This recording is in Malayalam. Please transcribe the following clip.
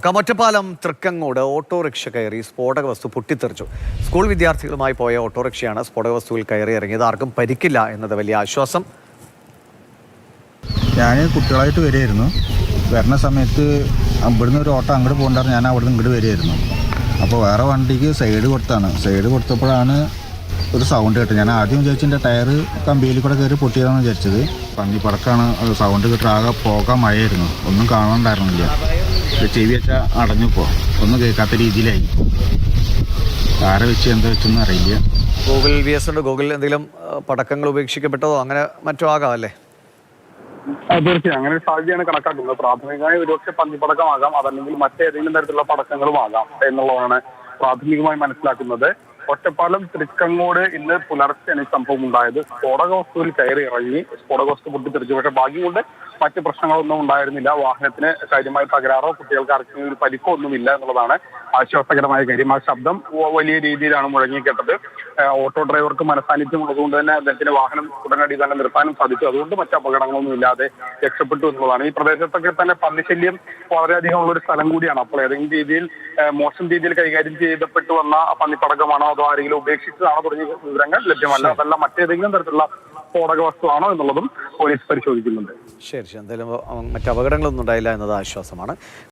കമറ്റപ്പാലം തൃക്കങ്ങോട് ഓട്ടോറിക്ഷ കയറി സ്ഫോടക വസ്തു പൊട്ടിത്തെറിച്ചു. സ്കൂൾ വിദ്യാർത്ഥികളുമായി പോയ ഓട്ടോറിക്ഷയാണ് സ്ഫോടക വസ്തുവിൽ കയറി ഇറങ്ങിയത്. ആർക്കും പരിക്കില്ല എന്നത് വലിയ ആശ്വാസം. ഞാൻ കുട്ടികളായിട്ട് വരികയായിരുന്നു. വരുന്ന സമയത്ത് ഇവിടുന്ന് ഒരു ഓട്ടോ അങ്ങോട്ട് പോകണ്ടായിരുന്നു, ഞാൻ അവിടെ നിന്ന് ഇങ്ങോട്ട് വരികയായിരുന്നു. അപ്പോൾ വേറെ വണ്ടിക്ക് സൈഡ് കൊടുത്തപ്പോഴാണ് ഒരു സൗണ്ട് കേട്ടത്. ഞാൻ ആദ്യം വിചാരിച്ചതിൻ്റെ ടയർ കമ്പിയിൽ കൂടെ കയറി പൊട്ടിയതാണെന്ന് വിചാരിച്ചത്. പന്നിപ്പടക്കാണ് സൗണ്ട് കേട്ടിട്ട്. ആകെ പോകാൻ മഴയായിരുന്നു, ഒന്നും കാണാനുണ്ടായിരുന്നില്ല. ചെവി വെച്ചാൽ അടഞ്ഞപ്പോൾ ഒന്നും കേൾക്കാത്ത രീതിയിലായി. ആരെ വെച്ച് എന്താ വെച്ചൊന്നും അറിയില്ല. ഗൂഗിൾ VS ഉണ്ട്. ഗൂഗിൾ എന്തെങ്കിലും പടക്കങ്ങൾ ഉപേക്ഷിക്കപ്പെട്ടതോ അങ്ങനെ മറ്റോ ആകാം അല്ലേ? തീർച്ചയായും അങ്ങനെ ഒരു സാധ്യതയാണ് കണക്കാക്കുന്നത്. പ്രാഥമികമായി ഒരുപക്ഷെ പന്നിപ്പടക്കമാകാം, അതല്ലെങ്കിൽ മറ്റേതെങ്കിലും തരത്തിലുള്ള പടക്കങ്ങളും ആകാം എന്നുള്ളതാണ് പ്രാഥമികമായി മനസ്സിലാക്കുന്നത്. ഒറ്റപ്പാലം തൃക്കങ്ങോട് ഇന്ന് പുലർച്ചെയാണ് ഈ സംഭവം ഉണ്ടായത്. സ്ഫോടക വസ്തുവിൽ കയറി ഇറങ്ങി സ്ഫോടക വസ്തു പൊട്ടിത്തെറിച്ചു. പക്ഷേ ഭാഗ്യം കൊണ്ട് മറ്റ് പ്രശ്നങ്ങളൊന്നും ഉണ്ടായിരുന്നില്ല. വാഹനത്തിന് കാര്യമായ തകരാറോ കുട്ടികൾക്ക് ആർക്കും ഒരു പരിക്കോ ഒന്നുമില്ല എന്നുള്ളതാണ് ആശ്വാസകരമായ കാര്യം. ആ ശബ്ദം വലിയ രീതിയിലാണ് മുഴങ്ങിക്കേട്ടത്. ഓട്ടോ ഡ്രൈവർക്ക് മനസാന്നിധ്യം ഉള്ളതുകൊണ്ട് തന്നെ അദ്ദേഹത്തിന്റെ വാഹനം ഉടനടി തന്നെ നിർത്താനും സാധിച്ചു. അതുകൊണ്ട് മറ്റ് അപകടങ്ങളൊന്നും ഇല്ലാതെ രക്ഷപ്പെട്ടു എന്നുള്ളതാണ്. ഈ പ്രദേശത്തൊക്കെ തന്നെ പന്നിശല്യം വളരെയധികം ഉള്ളൊരു സ്ഥലം കൂടിയാണ്. അപ്പോൾ ഏതെങ്കിലും രീതിയിൽ മോശം രീതിയിൽ കൈകാര്യം ചെയ്യപ്പെട്ടു വന്ന പന്നിപ്പടക്കമാണോ അതോ ആരെങ്കിലും ഉപേക്ഷിച്ചതാണോ തുടങ്ങിയ വിവരങ്ങൾ ലഭ്യമല്ല. അതല്ല മറ്റേതെങ്കിലും തരത്തിലുള്ള സ്ഫോടക വസ്തുവാണോ എന്നുള്ളതും പോലീസ് പരിശോധിക്കുന്നുണ്ട്. ശരി, എന്തായാലും മറ്റ് അപകടങ്ങളൊന്നും ഉണ്ടായില്ല എന്നത് ആശ്വാസമാണ്.